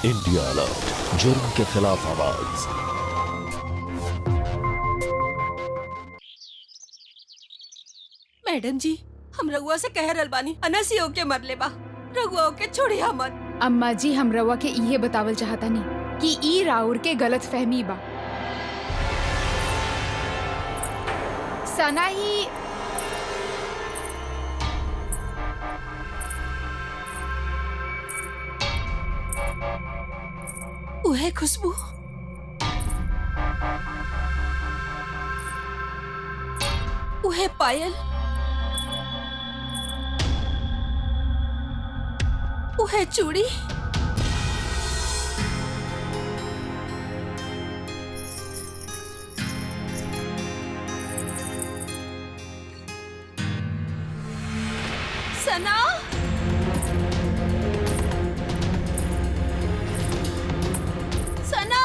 India alert, जुर्म के खिलाफ आवाज। मैडम जी, हम रघुआ से कह रहल बानी अनसियो के मरले बा, रघुआ के छोड़िया मत। अम्मा जी, हम रवा के इहे बतावल चाहतानी कि ई राउर के गलत फहमी बा। सना ही उहे खुशबू, उहे पायल, उहे चूड़ी, सना। सना,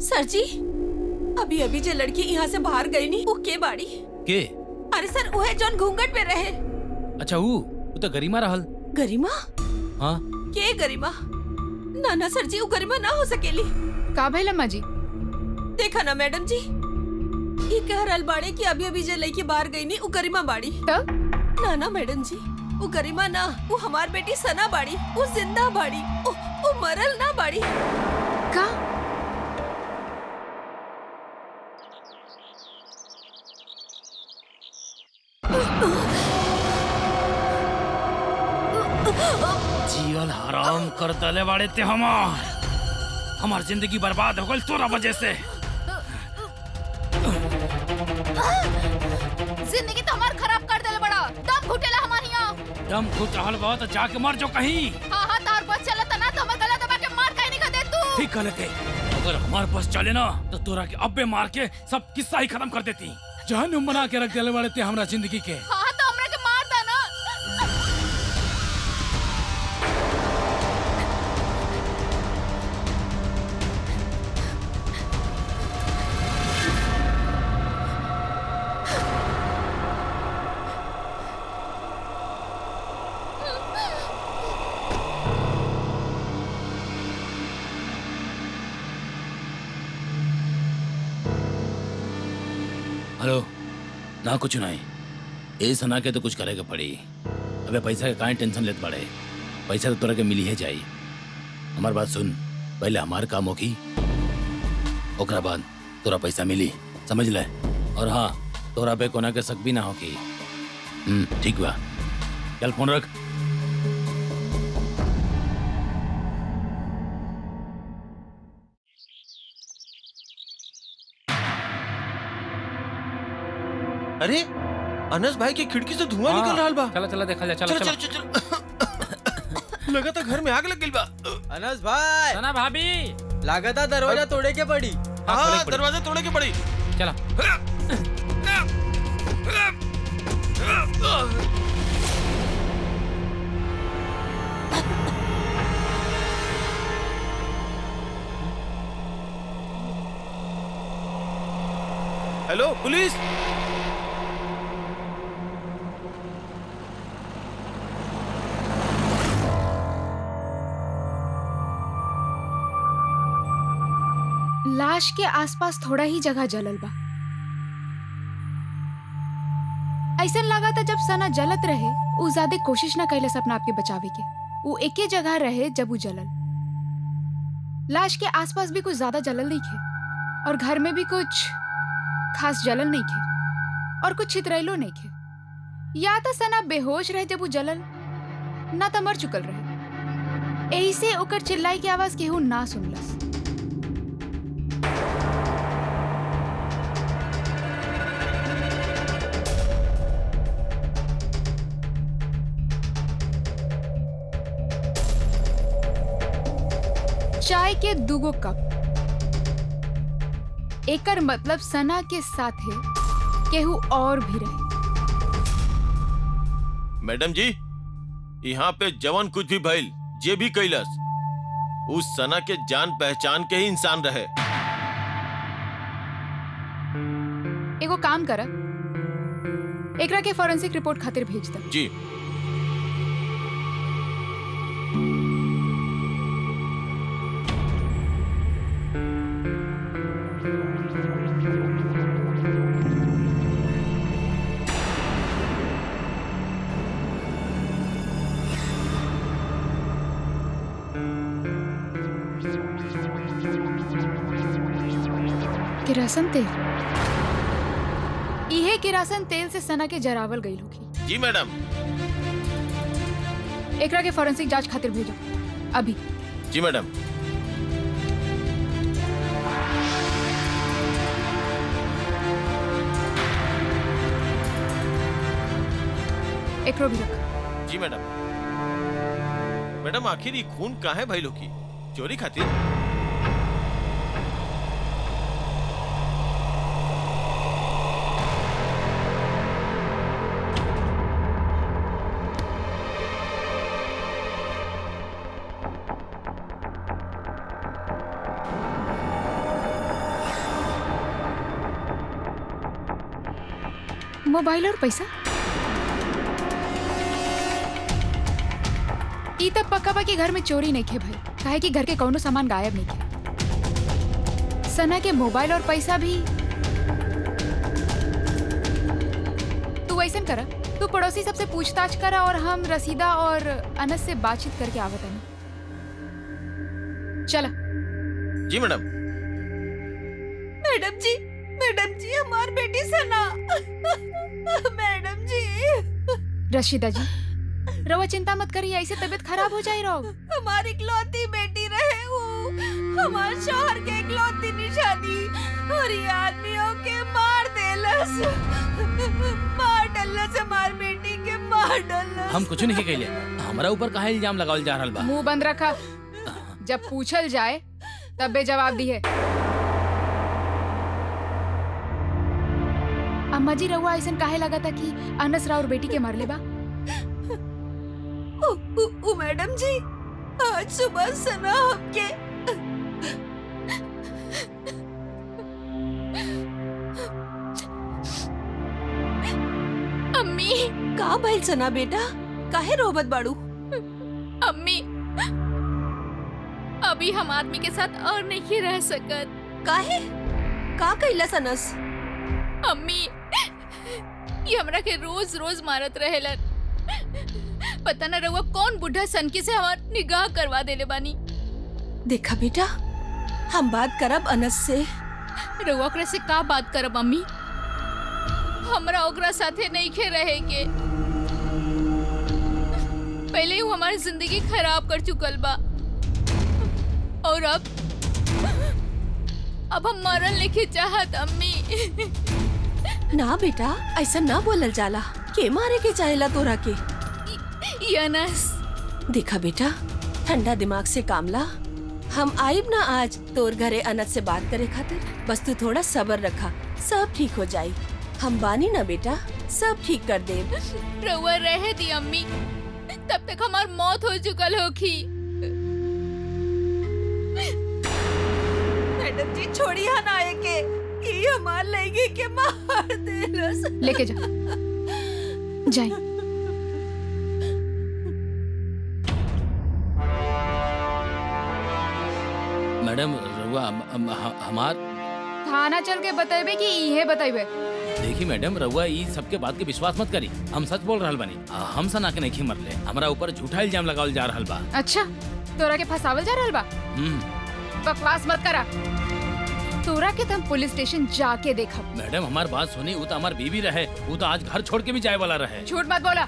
सर जी, अभी अभी जो लड़की यहाँ से बाहर गई नी, वो के बाड़ी? के? अरे सर, वह जॉन घूंघट में रहे। अच्छा वो तो गरिमा रहल। गरिमा? हाँ के गरिमा? ना ना सर जी, वो गरिमा ना हो सकेली। का भइल अम्मा जी? देखा ना मैडम जी, ये कह रहल बाड़े कि अभी अभी जो लड़की बाहर गई नी, वो गरिमा बाड़ी। तब ना ना मैडम जी, वो गरिमा ना, वो हमार बेटी सना बाड़ी। वो जिंदा बाड़ी, वो मरल ना बाड़ी। का? जियल हराम कर दले वाले ते हमार जिंदगी बर्बाद हो गई तोरा वजह से। जिंदगी तो हमार खराब कर देले बड़ा। दम घुटेला हमार हिया। दम घुट रहल बा तो जाके मर जो कहीं। हां हां, तार बस चलत ना तो हमर गला दबा के मार काहे नहीं खा दे तू? ठीक कहले। अगर हमार बस चले ना तो तोरा के अब्बे मार के सब किस्सा ही खत्म कर देती। जहन्नुम बना के रख देले वाले ते हमरा जिंदगी के। हां तो हमरा के मार दा ना। हेलो ना कुछ नहीं, ए सना के तो कुछ करेगा पड़ी। अबे पैसा के काहे टेंशन लेत पड़े, पैसा तो तोरा के मिली है जाई। हमार बात सुन, पहले हमार काम होगी, ओकरा बाद तोरा पैसा मिली, समझ ले। और हाँ, तोरा पे कोना के शक भी ना होगी। ठीक बा, चल फोन रख। अरे अनस भाई की खिड़की से धुआं निकल रहा बा। चला चला देखा जा, चला चल चल चल। लगा था घर में आग लग गई बा। अनस भाई, सना भाभी, लागता दरवाजा तोड़े के पड़ी। हाँ, दरवाजा तोड़े के पड़ी। चला। Hello police. लाश के आसपास थोड़ा ही जगह जलल बा। ऐसा लगा था जब सना जलत रहे, वो ज्यादा कोशिश ना कैलस अपना आप के बचावे के। वो एके जगह रहे जब वो जलल। लाश के आसपास भी कुछ ज्यादा जलल नहीं थे, और घर में भी कुछ खास जलल नहीं थे, और कुछ छितरैलो नहीं थे। या तो सना बेहोश रहे जब वो जलल, ना तो मर चुकल रहे। यही से ओकर चिल्लाई की आवाज केहू ना सुनलस। चाय के दूगो कप, एकर मतलब सना के साथे केहू और भी रहे। मैडम जी, यहाँ पे जवन कुछ भी भइल, जे भी कैलस, उस सना के जान पहचान के ही इंसान रहे। एगो काम करा, एकरा के फॉरेंसिक रिपोर्ट खातिर भेज द। जी। किरासन तेल, इहे किरासन तेल से सना के जरावल गई होगी। जी मैडम। एकरा के फॉरेंसिक जांच खातिर भेजो अभी। जी मैडम। एकरो भी रख। जी मैडम। मैडम, आखिर ये खून काहे भइल होगी? चोरी खातिर? मोबाइल और पैसा, ई तब पक्का बा कि घर में चोरी नहीं खे भाई, काहे कि घर के कौनो सामान गायब नहीं खे। सना के मोबाइल और पैसा भी। तू ऐसन करा, तू पड़ोसी सबसे पूछताछ करा और हम रसीदा और अनस से बातचीत करके आवत हनी। चला। जी मैडम। मैडम जी हमार बेटी सना। मैडम जी। रशीदा जी, रवा चिंता मत करिए, ऐसे तबीयत खराब हो जाए। रहो, हमारी इकलौती बेटी रहे वो, हमार शौहर के इकलौती निशानी, और ये आदमियों के मार देलस, मार डलस, हमार बेटी के मार डलस। हम कुछ नहीं कहले, हमारा ऊपर काहे इल्जाम लगावल जा रहल बा? मुंह बंद रखा, जब पूछल जाए तबे जवाब दिए। अम्मा जी, रहुआ ऐसा काहे लगा था कि अनस राव और बेटी के मरले बा? मैडम जी, आज सुबह सना हमके अम्मी, का भइल सना बेटा, काहे रोबत बाड़ू? अम्मी, अभी हम आदमी के साथ और नहीं रह सकत। काहे? का कैलस अनस? अम्मी, ये हमरा के रोज रोज मारत रहेलन। पता न रहुआ कौन बुढ़ा सनकी से हमार निगाह करवा देले बानी। देखा बेटा, हम बात करब अनस से। रहुआ ओकरा से का बात करब अम्मी? हमरा ओकरा साथे नहीं खे रहे के। पहले ही वो हमारी जिंदगी खराब कर चुकल बा, और अब हम मरल नहीं चाहत अम्मी। ना बेटा, ऐसा ना बोलल जाला। के मारे के चाहेला तोरा के? अनस। देखा बेटा, ठंडा दिमाग से काम ला। हम आइब ना आज तोर घरे अनस से बात करे खातिर। बस तू थोड़ा सब्र रखा, सब ठीक हो जाई। हम बानी ना बेटा, सब ठीक कर दे। रहुआ रहे दी अम्मी, तब तक हमार मौत हो चुकल होखी। मैडम जी, छोड़ी हनाए के, ये हमार लड़की के मार देलस। लेके जा, जाए। मैडम, रउआ हमार थाना चल के बतेबे कि इहे बतेबे? देखी मैडम, रउआ ई सबके बात के विश्वास मत करी। हम सच बोल रहल बानी। हम सना के नहीं मरले, हमारा ऊपर झूठा इल्जाम लगावल जा रहल बा। अच्छा, तोरा के फसावल जा रहल बा? बकवास मत करा। तोरा के हम पुलिस स्टेशन जाके देखब। मैडम, हमार बात सुनी, वो तो हमार बीवी रहे, वो तो आज घर छोड़ के भी जाए वाला रहे। झूठ मत बोला।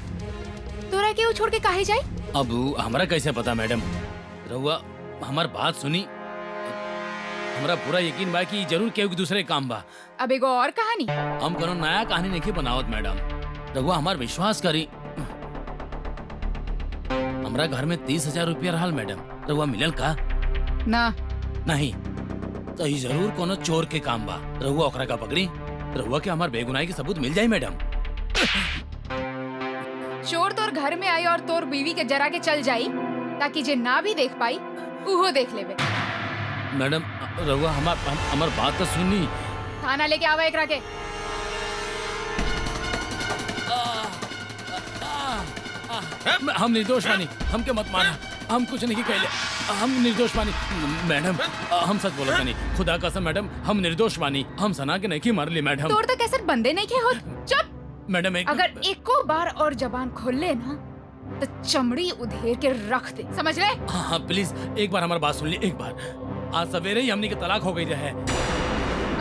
तोरा के वो छोड़ के काहे जाए? अब हमरा कैसे पता मैडम? रउआ हमार बात सुनी, हमरा पूरा यकीन बा कि जरूर केहू के दूसरे काम बा। अब एगो और कहानी? हम कोनो नया कहानी नहीं बनावत मैडम, रउआ हमार विश्वास करी। हमरा घर में 30,000 रुपया रहल मैडम, रउआ मिलल का? ना। नहीं तो ई जरूर कोनो चोर के काम बा। रउआ ओकरा का पकड़ी। रहुआ के हमार बेगुनाही के सबूत मिल जाए मैडम। चोर तोर घर में आई और तोर बीवी के जरा के चल जाई ताकि जे ना भी देख पाई उहो देख लेवे। मैडम रहुआ हमार बात तो सुनी। थाना लेके आवा एकरा के। हम निर्दोष बानी, हमके मत मारा, हम कुछ नहीं कहले, हम निर्दोष बानी मैडम, हम सच बोलत बानी, खुदा कसम मैडम हम निर्दोष बानी, हम सना के नहीं मारली मैडम। तोर तो कैसे बंदे नहीं के हो। चुप। मैडम अगर एको बार और जबान खोल ले ना तो चमड़ी उधेर के रख दे, समझ ले। हाँ प्लीज एक बार हमारी बात सुन ली, एक बार। आज सवेरे ही हमने के तलाक हो गई है।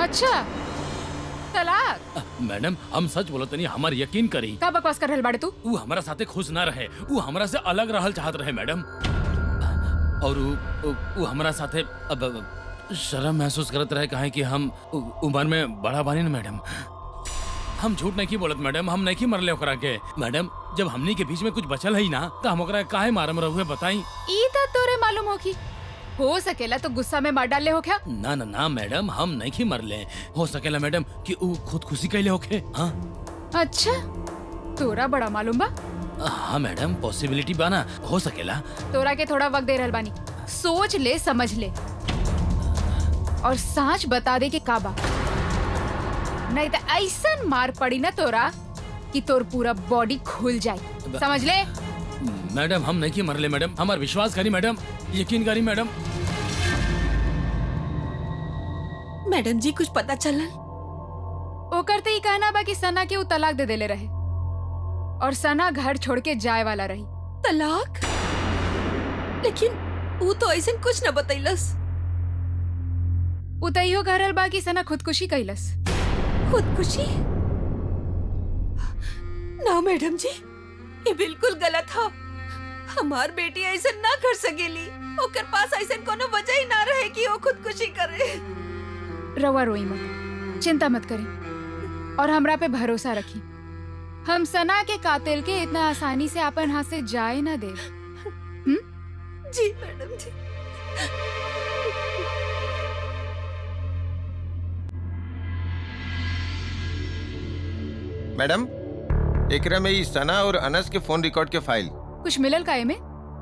अच्छा तलाक? मैडम हम सच बोलत नहीं, हमार यकीन करी। का बकवास कर रहल बाड़े तू? वो हमारा साथे खुश ना रहे, वो हमारा से अलग रहल चाहत रहे मैडम, और वो हमारा साथे अब शर्म महसूस करत रहे, कहे कि हम उम्र में बड़ा बानी ना मैडम। हम झूठ नहीं बोलत मैडम, हम नहीं मरले ओकरा के मैडम। जब हमनी के बीच में कुछ बचल है ना तो हम ओकरा काहे मारम रहुए बताई। ई त तोरे मालूम होगी, हो सकेला तो गुस्सा में मार डाले हो क्या? ना ना ना मैडम हम नहीं मरले, हो सकेला मैडम कि वो खुदकुशी कैले होके। हाँ अच्छा तोरा बड़ा मालूम बा। हाँ मैडम पॉसिबिलिटी बाना, हो सकेला। तोरा के थोड़ा वक्त दे रहल बानी, सोच ले समझ ले और सांच बता दे के काबा, नहीं तो ऐसा मार पड़ी ना तोरा कि तोर पूरा बॉडी खुल जाए, समझ ले। मैडम हम नहीं मरले मैडम, हमार विश्वास करी मैडम, यकीन करी मैडम। मैडम जी कुछ पता चलल? ओकर तो ही कहना बा कि सना के उ तलाक दे देले रहे और सना घर छोड़ के जाए वाला रही। तलाक? लेकिन वो तो ऐसा कुछ न बतैलस। उ तो इहो कह रहल बा कि सना खुदकुशी कैलस। खुदकुशी? ना मैडम जी, ये बिल्कुल गलत है। हमार बेटी ऐसा ना कर सकेली, ओकर पास ऐसा कोनो वजह ही ना रहे कि वो खुदकुशी करे। रवा रोई मत, चिंता मत करी और हमरा पे भरोसा रखी। हम सना के कातिल के इतना आसानी से अपन हाथ से जाए ना दे। जी मैडम जी। मैडम एकरा में ई सना और अनस के फोन रिकॉर्ड के फाइल कुछ मिलल का एमे?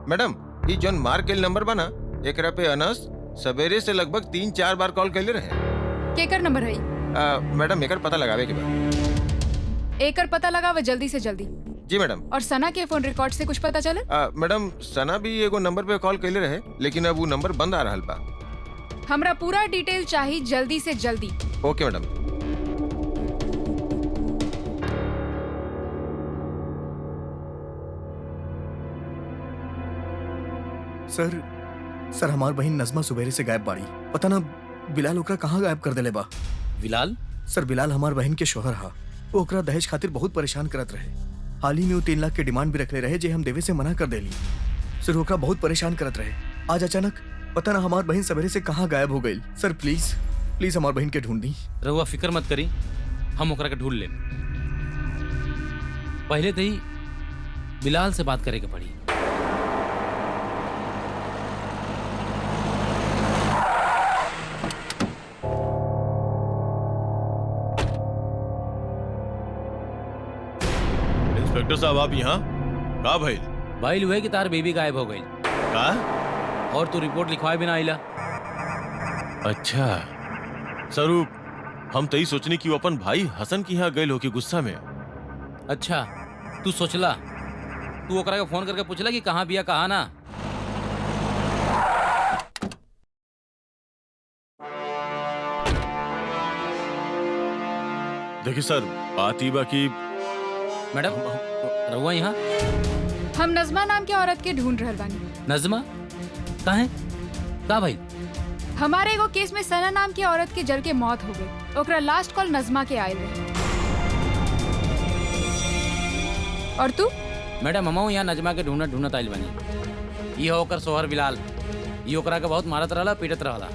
मैडम ई जोन मार के नंबर बना एकरा पे अनस सवेरे से लगभग 3-4 बार कॉल कैले रहे। केकर नंबर है? मैडम एकर पता लगावे के बाद। एकर पता लगावे जल्दी से जल्दी। जी मैडम। और सना के फोन रिकॉर्ड से कुछ पता चले? मैडम सना भी एगो नंबर पे कॉल कैले रहे, लेकिन अब वो नंबर बंद आ रहल बा। हमरा पूरा डिटेल चाहिए जल्दी से जल्दी। ओके मैडम। सर हमार बहन नजमा सुबेरे से गायब बाड़ी, पता ना बिलाल ओकरा कहाँ गायब कर देले बा। बिलाल? सर बिलाल हमार बहन के शोहर हा, वो ओकरा दहेज खातिर बहुत परेशान करत रहे। हाल ही में वो 3 लाख के डिमांड भी रखले रहे, जे हम देवे से मना कर देली। सर ओकरा बहुत परेशान करत रहे, आज अचानक पता ना हमार बहन सवेरे से कहाँ गायब हो गई। सर प्लीज प्लीज हमार बहन के ढूंढ दी। रहुआ फिक्र मत करी, हम ओकरा के ढूंढ ले। पहले तो ही बिलाल से बात करे के पड़ी। इंस्पेक्टर साहब आप यहाँ का भइल? भाई हुए कि तार बेबी गायब हो गई का? और तू रिपोर्ट लिखवाए बिना आइला। अच्छा स्वरूप हम तई सोचने की वो अपन भाई हसन की यहाँ गए हो के गुस्सा में। अच्छा तू सोचला, तू ओकरा के फोन करके पूछला कि कहाँ बिया कहाँ ना? देखिए सर बात ही बाकी। मैडम रहुआ यहाँ? हम नजमा नाम के औरत के ढूंढ रहल बानी। नजमा? काहे? का भाई? हमारे एगो केस में सना नाम की औरत के जल के मौत हो गई, ओकरा लास्ट कॉल नजमा के आयल रहे। और तू? मैडम हम यहाँ नजमा के ढूंढत आइल बनी। ये होकर सोहर बिलाल, ये ओकरा के बहुत मारत रहला पीटत रहला,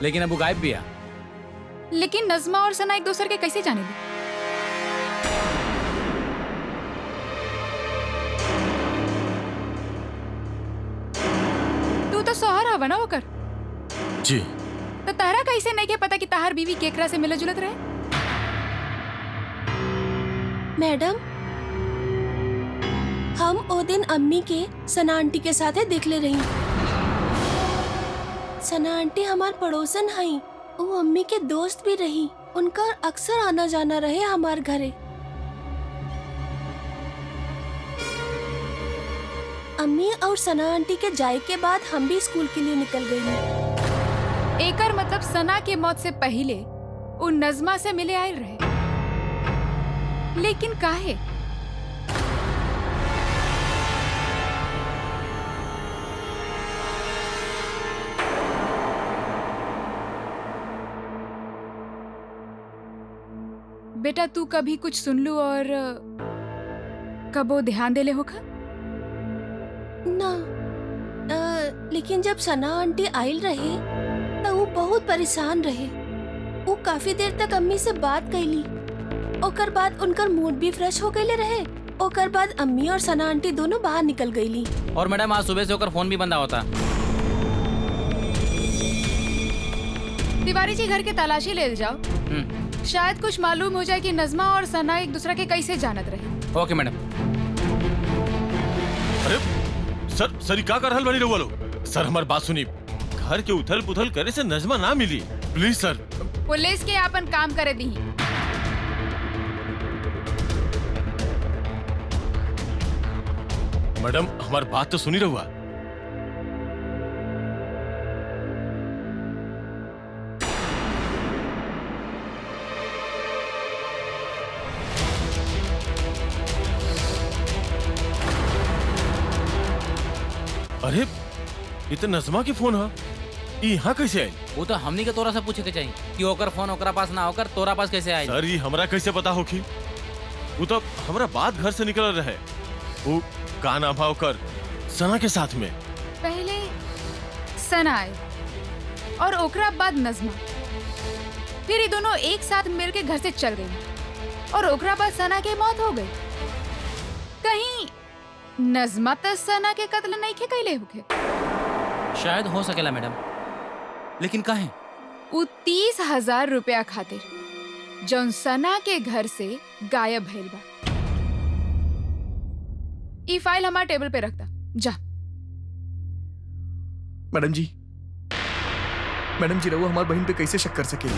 लेकिन अब वो गायब बिया। लेकिन नजमा और सना एक दूसरे के कैसे जाने दी? तू तो सोहर हवा ना होकर। जी। तो तारा कैसे नहीं के पता कि ताहर बीवी केकरा से मिले जुलत रहे? मैडम, हम ओ दिन अम्मी के सना आंटी के साथे देखले रही। सना आंटी हमार पड़ोसन हई, वो अम्मी के दोस्त भी रही। उनका अक्सर आना जाना रहे हमार घरे। अम्मी और सना आंटी के जाए के बाद हम भी स्कूल के लिए निकल गई। एकर मतलब सना के मौत से पहले उ नजमा से मिले आयल रहे, लेकिन काहे? बेटा तू कभी कुछ सुन लू और कबो ध्यान देले होखा? ना, लेकिन जब सना आंटी आयल रहे तो वो बहुत परेशान रहे। वो काफी देर तक अम्मी से बात कैली। ओकर बाद उनकर मूड भी फ्रेश हो गए रहे। ओकर बाद अम्मी और सना आंटी दोनों बाहर निकल गईली। और मैडम आज सुबह से होकर फोन भी बंद होता। तिवारी जी घर के तलाशी ले जाओ, शायद कुछ मालूम हो जाए कि नजमा और सना एक दूसरे के कैसे जानत रहे। ओके मैडम। अरे सर का कर रहल बनी रहुआ लोग? सर हमार बात सुनी, घर के उथल पुथल करे से नजमा ना मिली, प्लीज सर। पुलिस के अपन काम करे दी। मैडम हमार बात तो सुनी रहुआ। अरे ये तो नजमा के फोन है, यहाँ कैसे आई? वो तो हमनी के तोरा से पूछे के चाहिए कि ओकर फोन ओकरा पास ना होकर तोरा पास कैसे आए। सर ये हमरा कैसे पता होखी? वो तो हमरा बाद घर से निकल रहे। वो का नाम है ओकर? सना के साथ में। पहले सना आए और ओकरा बाद नजमा, फिर ये दोनों एक साथ मिलके घर से चल गई और ओकरा बाद सना के मौत हो गई। कहीं नजमा तो सना के कत्ल नहीं के कैले होखे? शायद हो सकेला मैडम, लेकिन काहे? उ 30,000 रुपया खातिर जौन सना के घर से गायब भइल बा। ई फाइल हमारे टेबल पे रखता जा। मैडम जी रहुआ हमार बहन पे कैसे शक कर सकेली?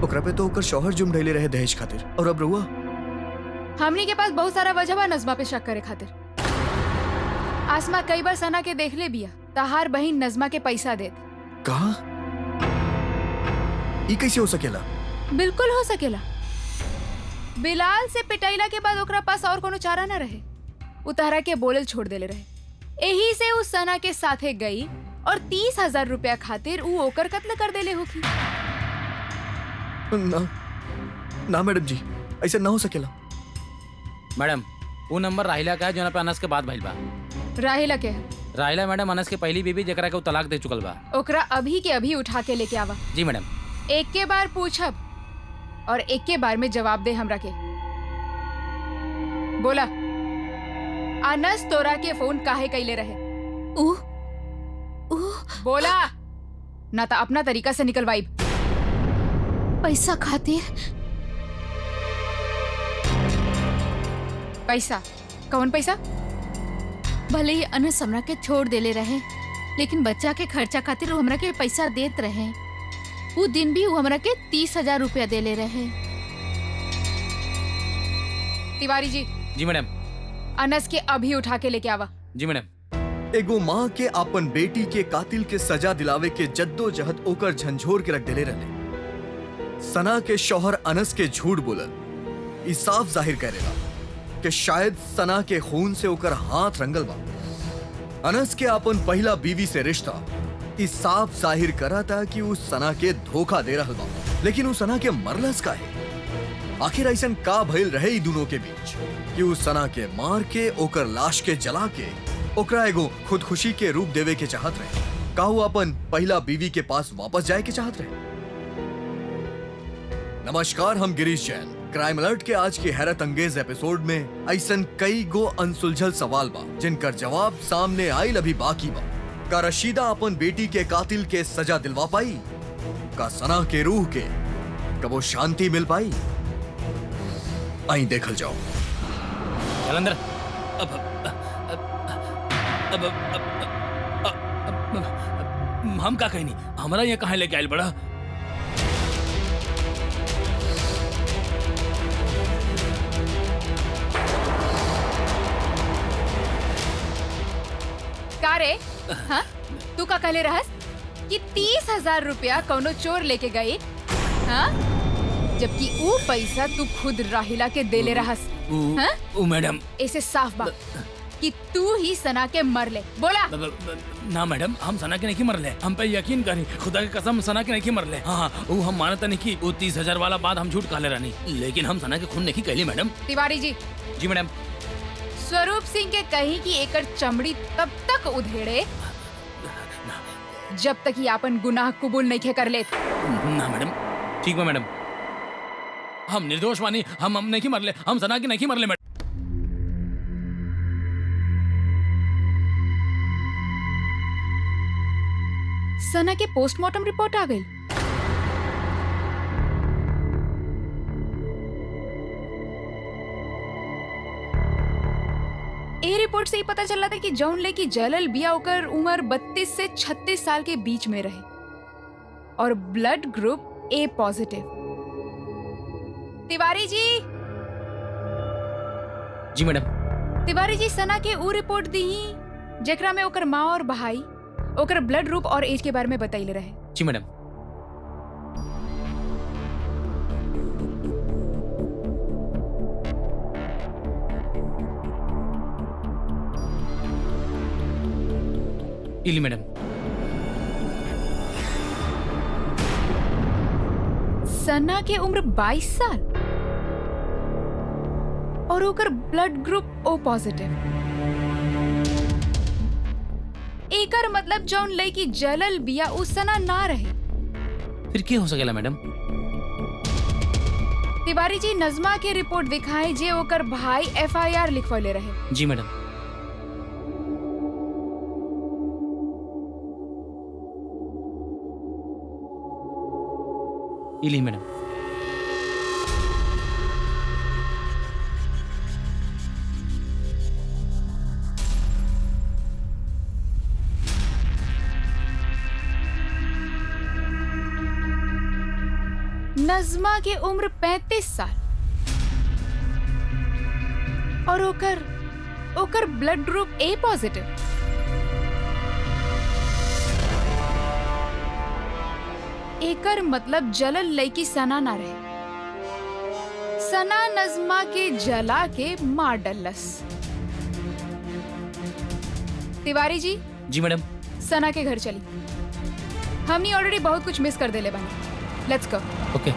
ओकरा पे तो ओकर शौहर जुम ढैले रहे दहेज खातिर, और अब रहुआ? हमनी के पास बहुत सारा वजह बा नजमा पे शक करे खातिर। आसमा कई बार सना के देख ले बिया, तहार बहन नजमा के पैसा देत। कहा? ई कैसे हो सकेला? बिल्कुल हो सकेला। बिलाल से पिटाइला के बाद ओकरा पास और कोनो चारा न रहे, उतारा के बोलल छोड़ देले रहे। यही से उस सना के साथे गई और 30,000 रुपया खातिर उ ओकर कत्ल कर देले होखी। ना मैडम जी, ऐसा ना हो सकेला। मैडम वो नंबर राहिला का है जो पे अनस के बाद भइल बा। राहिला के है? राहिला मैडम अनस के पहली बीबी जेकरा के तलाक दे चुकल बा। ओकरा अभी के अभी उठा के लेके आवा। जी मैडम। एक के बार पूछब और एक के बार में जवाब दे हमरा के। बोला, अनस तोरा के फोन काहे कैले रहे? बोला ना तो अपना तरीका से निकलवाई। पैसा खातिर। पैसा? कौन पैसा? भले ही अनस हमरा के छोड़ देले रहे, लेकिन बच्चा के खर्चा खातिर वो हमरा के पैसा देत रहे। वो दिन भी वो हमरा के 30,000 रुपया देले रहे। तिवारी जी। जी मैडम। अनस के अभी उठा के लेके आवा। जी मैडम। एगो माँ के अपन बेटी के कातिल के सजा दिलावे के जद्दोजहद ओकर झंझोर के रख देले रहले। सना के शौहर अनस के झूठ बोलल ई साफ जाहिर करेला कि शायद सना के खून से ओकर हाथ रंगल बा। अनस के अपन पहला बीवी से रिश्ता ई साफ जाहिर करा था कि उस सना के धोखा दे रहल बा, लेकिन उस सना के मरलस का है। आखिर ऐसन का भइल रहे ई दोनों के बीच कि उस सना के मार के ओकर लाश के जला के ओकरा एगो खुदकुशी के रूप देवे के चाहत रहे। का वो अपन पहला बीवी के पास वापस जाए के चाहत रहे। नमस्कार, हम गिरीश जैन। क्राइम अलर्ट के आज की हैरत अंगेज एपिसोड में ऐसन कई गो अनसुलझल सवाल बा जिनकर जवाब सामने आइल अभी बाकी बा। का रशीदा अपन बेटी के कातिल के सजा दिलवा पाई? का सना के रूह के कबो शांति मिल पाई? आई देखल जाओ। चल अंदर। अब अब हम का कहीं नहीं, हमारा यहाँ कहाँ लेके आयल बड़ा। का रे? हाँ? तू का कहले रहस कि 30,000 रुपया कौनो चोर लेके गई, हाँ? जबकि वो पैसा तू खुद राहिला के देले रहस, हाँ? ओ मैडम, ऐसे साफ बा कि तू ही सना के मर ले। बोला। ना मैडम, हम सना के नहीं मरले, हम पे यकीन करी, खुदा की कसम सना के नहीं मरले। हाँ, वो हम मानता नहीं कि वो 30,000 वाला बात हम झूठ कहले रहनी, लेकिन हम सना के खून नहीं कहली मैडम। तिवारी जी। जी मैडम। स्वरूप सिंह के कही कि एकर चमड़ी तब तक उधेड़े जब तक ही आपन गुनाह कबूल नहीं कर ले। ना मैडम, ठीक है मैडम, हम निर्दोष मानी, हम नहीं मरले, हम सना के नहीं मरले मैडम। सना के पोस्टमार्टम रिपोर्ट आ गई। ए रिपोर्ट से ही पता चला था कि जौन लेकी जलल बिया ओकर उम्र 32 से 36 साल के बीच में रहे और blood group A positive. Tiwari ji. जी मैडम। तिवारी जी, सना के ऊ रिपोर्ट दी जेकरा में ओकर माँ और भाई ओकर ब्लड ग्रुप और एज के बारे में बताइले रहे। जी मैडम। इली मैडम। सना के उम्र 22 साल और ओकर ब्लड ग्रुप ओ पॉजिटिव। एकर मतलब जौन लड़की जलल बिया उ सना ना रहे। फिर क्या हो सकेला मैडम? तिवारी जी, नजमा के रिपोर्ट दिखाए जे ओकर भाई FIR लिखवले रहे। जी मैडम। इली मैडम। नजमा के उम्र 35 साल और ओकर ब्लड ग्रुप ए पॉजिटिव। एकर मतलब जलल लड़की सना ना रहे। सना नजमा के जला के मार डलस। तिवारी जी। जी मैडम। सना के घर चली। हमनी ऑलरेडी बहुत कुछ मिस कर देले बानी। Let's go. ओके।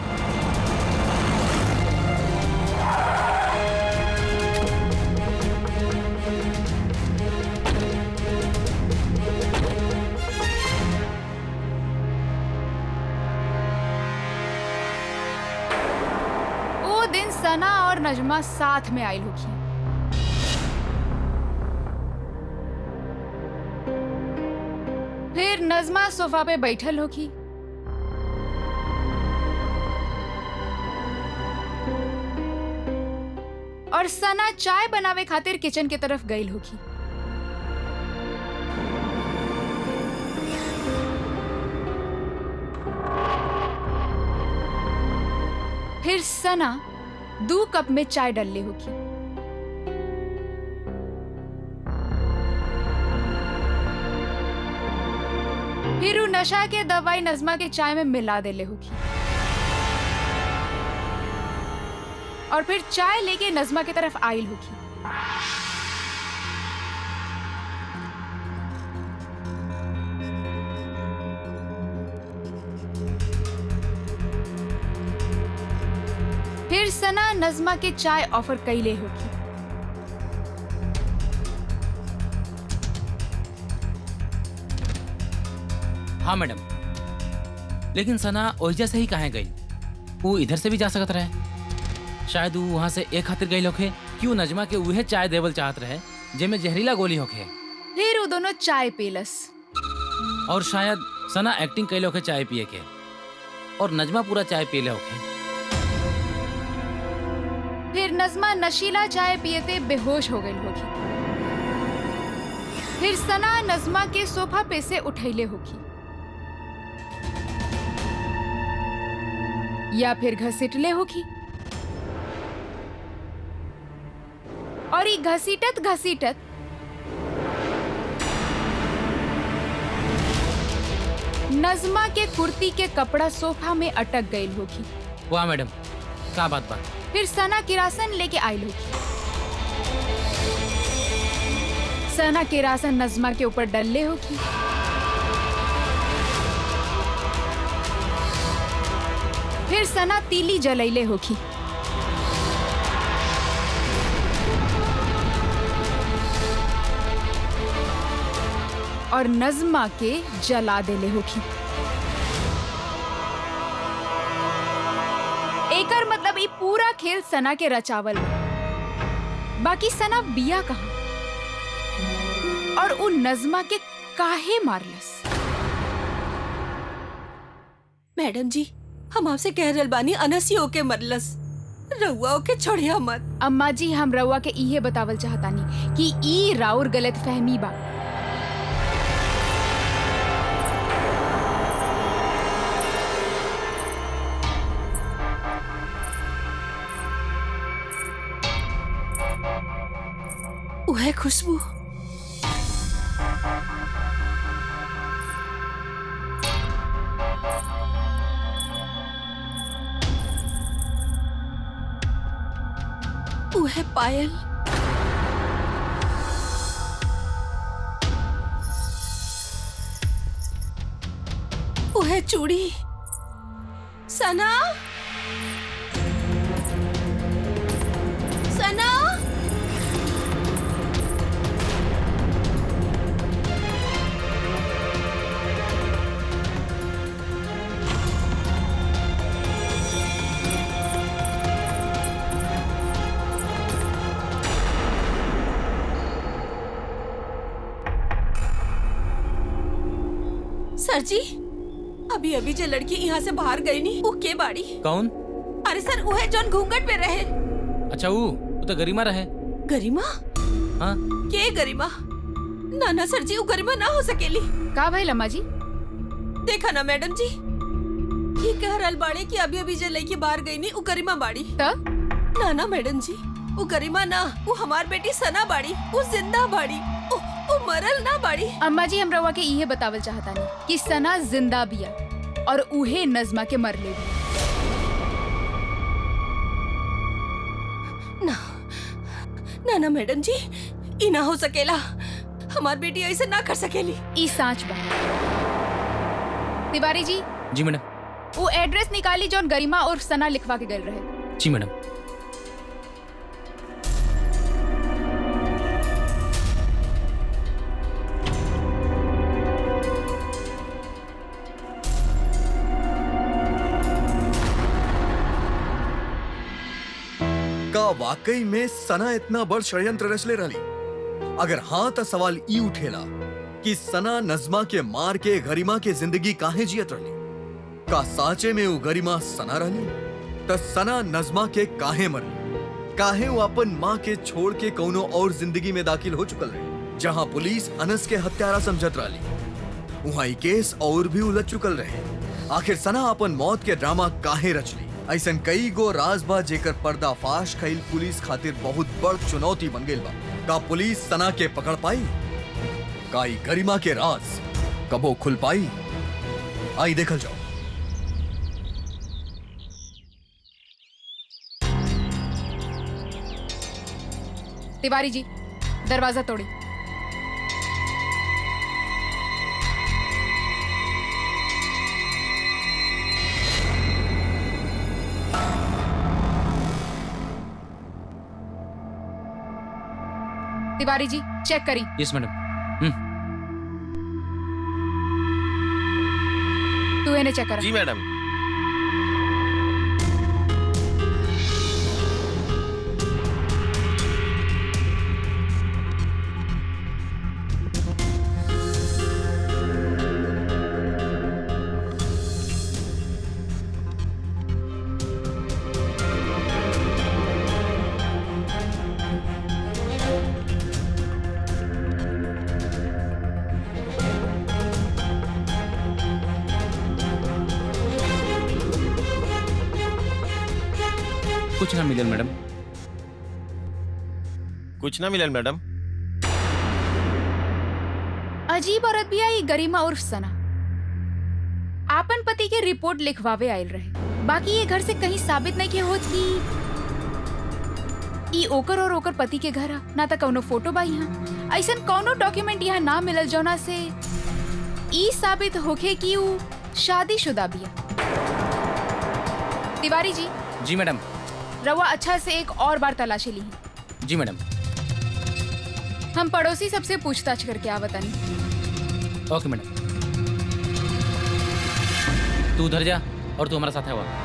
दिन सना और नजमा साथ में आयल होगी। फिर नजमा सोफा पे बैठल होगी और सना चाय बनावे खातिर किचन के तरफ गई होगी। फिर सना 2 कप में चाय डालले होगी। फिर वो नशा के दवाई नजमा के चाय में मिला देले होगी और फिर चाय लेके नजमा की तरफ आइल होगी। फिर सना नजमा के चाय ऑफर कैले होगी। हाँ मैडम, लेकिन सना ओहिजा से ही कहाँ गई? वो इधर से भी जा सकत रहे। शायद वो वहाँ से एक खातिर गई होखे कि वो नजमा के उहे चाय देवल चाहत रहे जेमे जहरीला गोली होखे। फिर वो दोनों चाय पीलस और शायद सना एक्टिंग कैले होखे चाय पिए के और नजमा पूरा चाय पीले होखे। फिर नज़मा नशीला चाय पियते बेहोश हो गई होगी। फिर सना नज़मा के सोफा पे से उठैले होगी या फिर घसीटले होगी, और ये घसीटत घसीटत नज़मा के कुर्ती के कपड़ा सोफा में अटक गई होगी। वाह मैडम, क्या बात बा। फिर सना किरासन लेके आई होगी। सना किरासन नज़मा के ऊपर डलले होगी। फिर सना तीली जलैले होगी। और नज़मा के जला देले होगी। एकर मतलब ये पूरा खेल सना के रचावल में। बाकी सना बिया कहाँ और उ नज़मा के काहे मारलस? मैडम जी, हम आपसे कह रहल बानी अनसियो के मरलस, रउआ के छोड़िया मत। अम्मा जी, हम रउआ के इहे बतावल चाहतानी कि ई राउर गलत फहमी बा। वह खुशबू, वह पायल, वह चूड़ी। सना, सना, सर जी, अभी अभी जो लड़की यहाँ से बाहर गई नी, वो के बाड़ी? कौन? अरे सर, वो है जॉन घूंघट पे रहे। अच्छा, वो तो गरिमा रहे। गरिमा? हाँ, के गरिमा? ना ना सर जी, वो गरिमा ना हो सकेली। का भाई लम्मा जी? देखा ना मैडम जी, ठीक कह रहल बाड़ी कि अभी अभी जो लड़की बाहर गई नी, वो गरिमा बाड़ी। ना ना मैडम जी, वो गरिमा ना, वो हमार बेटी सना बाड़ी। वो जिंदा बाड़ी, वो मरल ना बाड़ी। अम्मा जी, हम रउआ के इहे बतावल चाहतानी कि सना जिंदा बिया और उहे नज़मा के मरले बिया। ना ना ना मैडम जी, ई ना हो सकेला। हमार बेटी ऐसे ना कर सकेली। ई सांच बा। तिवारी जी। जी मैडम। वो एड्रेस निकाली जौन गरिमा और सना लिखवा के गए रहे। जी मैडम। का वाकई में सना इतना बड़ षड्यंत्र रचले रही? अगर हाँ तो सवाल ई उठेला कि सना नज़मा के मार के गरिमा के जिंदगी काहे जियत रही? का साचे में वो गरिमा सना रही? त सना नज़मा के काहे मरली? काहे वो अपन माँ के छोड़ के कौनो और जिंदगी में दाखिल हो चुकल रहे, जहाँ पुलिस अनस के हत्यारा समझत रही। वहाँ केस और भी उलझ चुकल रहे। आखिर सना अपन मौत के ड्रामा काहे रचली? ऐसन कई गो राज बा जेकर पर्दाफाश कईल पुलिस खातिर बहुत बड़ चुनौती बन गई बा। का पुलिस सना के पकड़ पाई? का ई गरिमा के राज कबो खुल पाई? आई देखल जाओ। तिवारी जी, दरवाजा तोड़ी। तिवारी जी, चेक करी। Yes madam. तू इन्हें चेक कर। जी मैडम। कुछ ना मिलल मैडम। कुछ ना मिलल मैडम। अजीब औरत भी आई गरिमा उर्फ सना। आपन पति के रिपोर्ट लिखवावे आयल रहे। बाकी ये घर से कहीं साबित नहीं के होत कि ई ओकर और ओकर पति के घर ना तो कौनो फोटो बा यहाँ। ऐसन कौनो डॉक्यूमेंट यहाँ ना मिलल जोना से ई साबित होखे कि ऊ शादीशुदा बिया। तिवारी जी। जी मैडम। रवा अच्छा से एक और बार तलाशी ली। जी मैडम। हम पड़ोसी सबसे पूछताछ करके आवतानी। ओके मैडम। तू उधर जा और तू हमारे साथ है वहाँ।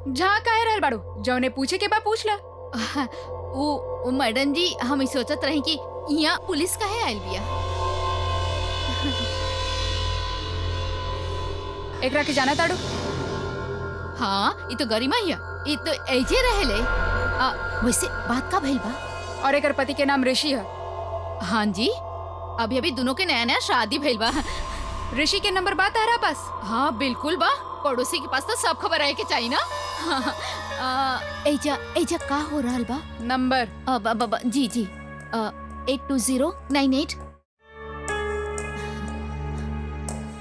जहाँ कहे रहल बाड़ू जौने पूछे के बा पूछ ला। वो मैडम जी हम सोचत रही कि यहाँ पुलिस काहे आयल बिया। एकरा के जाना ताड़ू? हाँ ये तो गरिमा हिया, ये तो ऐजे रहेले। वैसे बात का भइल बा? और एकर पति के नाम ऋषि है। हाँ जी, अभी अभी दोनों के नया नया शादी भइल बा। ऋषि के नंबर बा तारा पास? हाँ बिल्कुल बा, पड़ोसी के पास तो सब खबर रहे के चाहिए ना। एजा का हो रहल बा? नंबर जी 82098।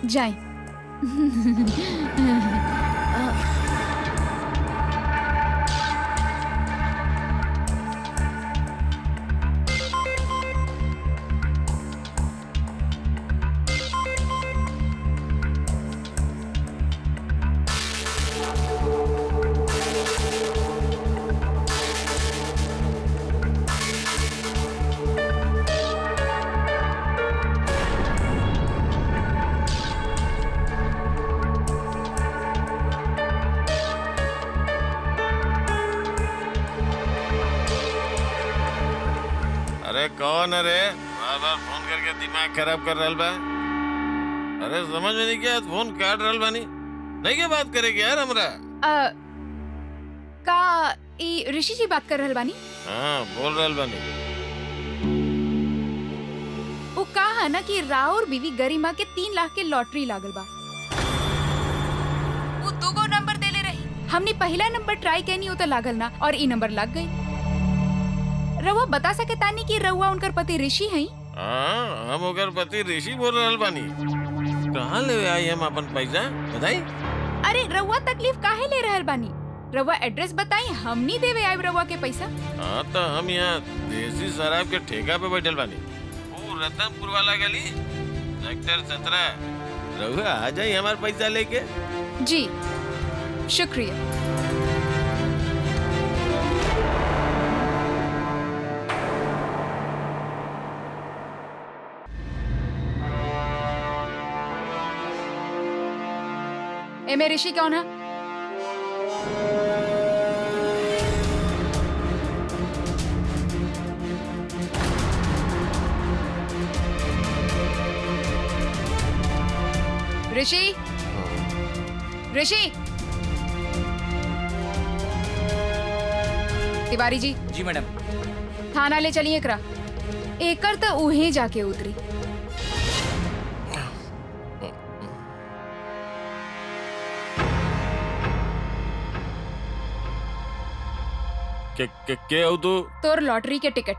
जाए। अरे कौन? अरे बार बार फोन करके दिमाग खराब कर रहल बा। अरे समझ में नहीं क्या फोन काट रहल बानी। नहीं क्या बात करेगी यार हमरा? का ई ऋषि जी बात कर रहल बानी? हाँ बोल रहल बानी। वो कहा ना कि राउर बीवी गरिमा के 3 लाख के लॉटरी लागल बा। वो 2 नंबर देले रही। हमने पहला नंबर ट्राई कैनी तो लागल ना और ई नंबर लग गई। रउआ बता सके तानी कि रउआ उनकर पति ऋषि हैं? हाँ हम ओकर पति ऋषि बोल रहल बानी। कहाँ ले आई हम अपन पैसा बताई? अरे रउआ तकलीफ काहे ले रहल बानी? रउआ एड्रेस बताई, हमनी देवे आइब रउआ के पैसा। हाँ तो हम यहाँ देसी शराब के ठेका पे बैठल बानी। वो रतनपुर वाला गली सेक्टर 17। रउआ आ जाई हमार पैसा लेके। जी शुक्रिया। ए में ऋषि कौन है? ऋषि, ऋषि। तिवारी जी। जी मैडम। थाना ले चलिए एकरा। एकर तो उहे जाके उतरी। के हो तू? तोर लॉटरी के टिकट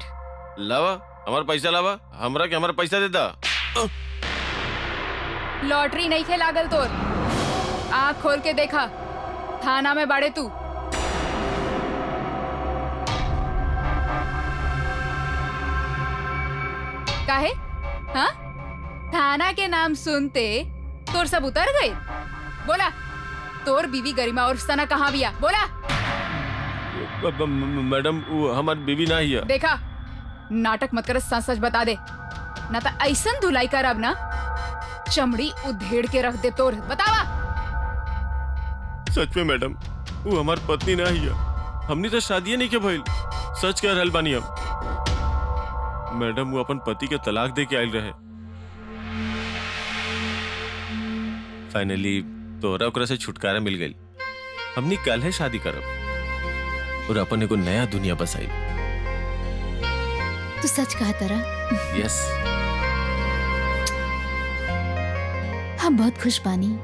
लावा, हमार पैसा लावा। हमरा के हमारा पैसा दे दा। लॉटरी नहीं खे लागल तोर। आँख खोल के देखा, थाना में बाड़े तू। काहे? हाँ? थाना के नाम सुनते तोर सब उतर गए? बोला, तोर बीवी गरिमा और सना कहाँ बिया? बोला। मैडम वो हमारी बीवी ना ही है। देखा, नाटक मत कर, सच सच बता दे, ना तो ऐसन धुलाई कर अब ना चमड़ी उधेड़ के रख दे तोर। बतावा। सच में मैडम वो हमार पत्नी ना ही है। हमनी तो शादी नहीं के भइल। सच कह रहल बानी हम। मैडम वो अपन पति के तलाक दे के आयल रहे। फाइनली तोहरा ओकरा से छुटकारा मिल गई। हमनी कल है शादी करब। और अपन एगो नया दुनिया बसाई। तू सच कहा तारा, यस। हम बहुत खुश बानी।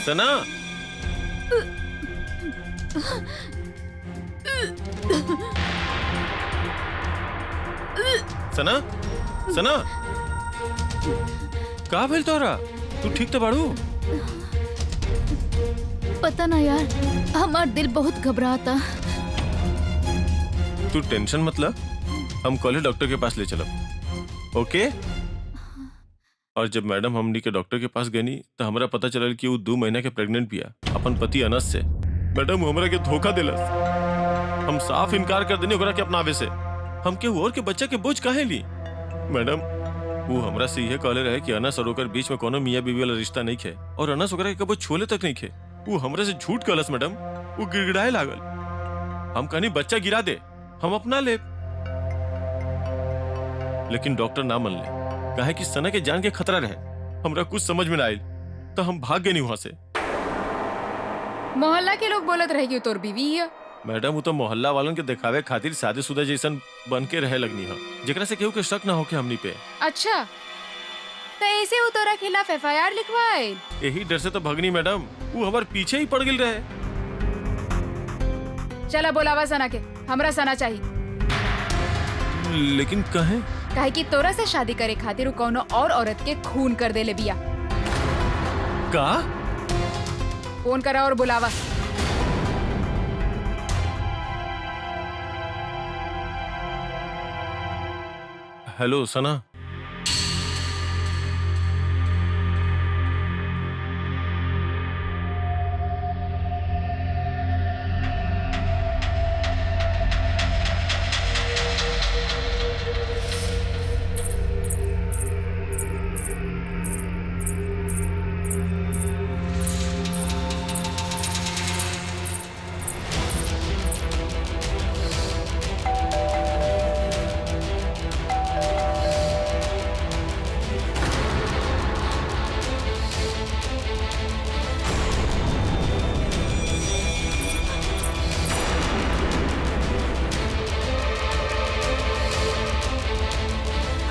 सना, सना, सना, का भेल तोरा? तू ठीक तो बाड़ू? पता ना यार, हमार दिल बहुत घबराता। तू टेंशन मत ला, हम कॉलेज डॉक्टर के पास ले चलो, ओके? और जब मैडम हमनी के डॉक्टर के पास गनी तो हमरा पता चलल कि वो 2 महीना के प्रेग्नेंट बिया अपन पति अनस से। मैडम वो हमरा के धोखा दिलस। हम साफ इनकार कर देनी ओकरा के अपनावे से। हम के और के बच्चा के बोझ काहे ली? मैडम वो हमरा से यह कहले रहे कि अनस और ओकर बीच में कोनो मियां बीवी वाला रिश्ता नहीं खे और अनस ओकरा के कबो छोले तक नहीं खे। वो हमरे से झूठ कहलस मैडम। वो गिड़गिड़ाए लागल। हम कहनी बच्चा गिरा दे, हम अपना ले, लेकिन डॉक्टर ना मन ले। कहे कि सना के जान के खतरा रहे। हमरा कुछ समझ में ना आयल तो हम भाग गए नहीं वहां से। मोहल्ला के लोग बोलत रहे कि तोर बीवी है। मैडम वो तो मोहल्ला वालन के दिखावे खातिर शादीशुदा जैसन बन के रहे लगनी है, जेकरा से केहू के शक ना होके हमनी पे। अच्छा, तो ऐसे वो तोरा खिलाफ FIR लिखवाए? यही डर से तो भगनी मैडम, वो हमारे पीछे ही पड़ गिल रहे। चला बोलावा सना के, हमरा सना चाहिए। लेकिन कहे काहे कि तोरा से शादी करे खातिर कोनो और औरत के खून कर दे ले बिया। का? फोन करा और बुलावा। हेलो सना।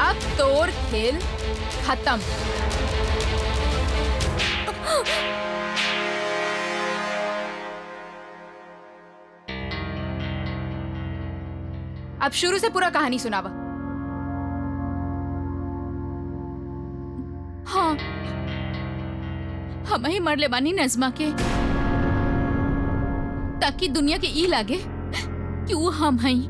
अब तोर खेल खत्म। अब शुरू से पूरा कहानी सुनावा। हाँ, हम ही मर ले बानी नज़मा के, ताकि दुनिया के ई लागे कि वो हम हई।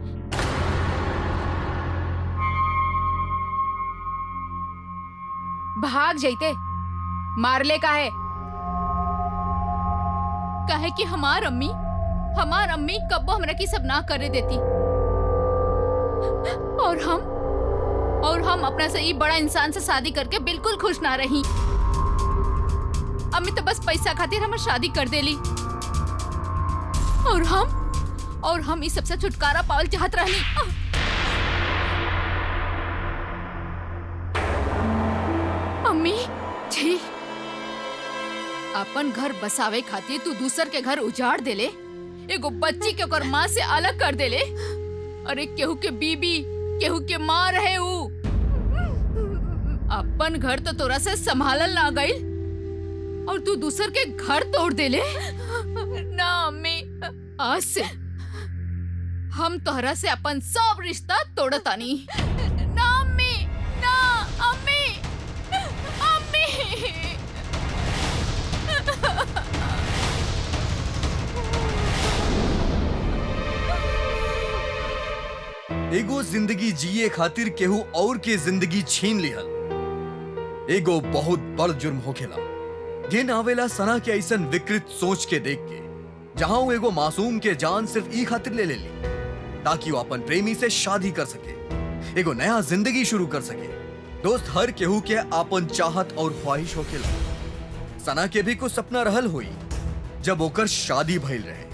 भाग जाइते, मारले का है? काहे कि हमार अम्मी कब्बो हमरा की सब ना करे देती। और हम अपना से ई बड़ा इंसान से शादी करके बिल्कुल खुश ना रही। अम्मी तो बस पैसा खातिर हमर शादी कर देली। और हम इस सबसे छुटकारा पावल चाहत रहनी। अम्मी छी, अपन घर बसावे खातिर तू दूसर के घर उजाड़ देले, एगो बच्ची के ओकर माँ से अलग कर देले। अरे केहू के बीबी केहू के माँ रहे ऊ। अपन घर तो तोरा से संभालल ना गई और तू दूसर के घर तोड़ देले। ना अम्मी, आज से हम तोहरा से अपन सब रिश्ता तोड़तानी। ना अम्मी, ना अम्मी, अम्मी। एगो जिंदगी जिए खातिर केहू और के जिंदगी छीन लिहल एगो बहुत बड़ जुर्म होखेला। गिन आवेला सना के ऐसन विकृत सोच के देख के, जहां वो एगो मासूम के जान सिर्फ ई खातिर ले ली ताकि वो अपन प्रेमी से शादी कर सके, एगो नया जिंदगी शुरू कर सके। दोस्त, हर केहू के आपन चाहत और ख्वाहिश होखेला। सना के भी कुछ सपना रहल हुई जब ओकर शादी भइल रहे।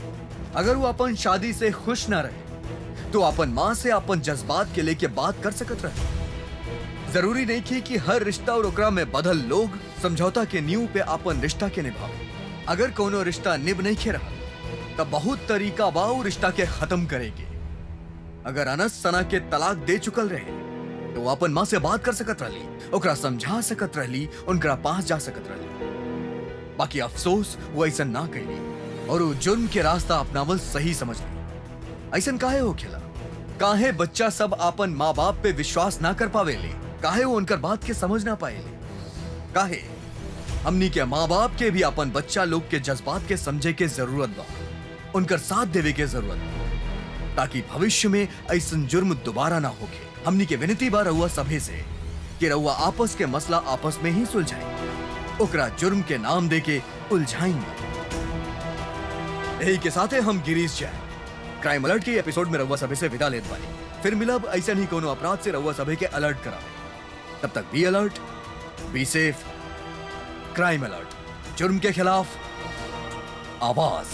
अगर वो अपन शादी से खुश ना रहे तो अपन माँ से अपन जज्बात के लेके बात कर सकत रहे। जरूरी नहीं थी कि हर रिश्ता और ओकरा में बदल लोग समझौता के नींव पे अपन रिश्ता के निभावे। अगर कोनो रिश्ता निभ नहीं खे रहा तब बहुत तरीका बा उ रिश्ता के खत्म करेगी। अगर अनस सना के तलाक दे चुकल रहे तो वो अपन माँ से बात कर सकत रहली, ओकरा समझा सकत रहली, उनकरा पास जा सकत रहली। बाकी अफसोस वो ऐसा ना कैली और वो जुर्म के रास्ता अपनावल सही समझली। ऐसा काहे हो खेला? काहे बच्चा सब आपन माँ बाप पे विश्वास ना कर पावेले? काहे वो उनकर बात के समझ ना पाएले? काहे हमनी के माँ बाप के भी अपन बच्चा लोग के जज्बात के समझे के जरूरत बा, उनकर साथ देवे के जरूरत बा, ताकि भविष्य में ऐसा जुर्म दोबारा ना होके। हमनी के विनती बा रउआ सभे से कि रउआ आपस के मसला आपस में ही सुलझाई, ओकरा जुर्म के नाम दे के उलझाएंगे। यही के साथे हम गिरीश जैन क्राइम अलर्ट के एपिसोड में रउआ सभे से विदा लेत बानी। फिर मिलब ऐसा ही कोनो अपराध से रउआ सभे के अलर्ट करावे। तब तक be alert, be safe. Crime alert, जुर्म के खिलाफ आवाज।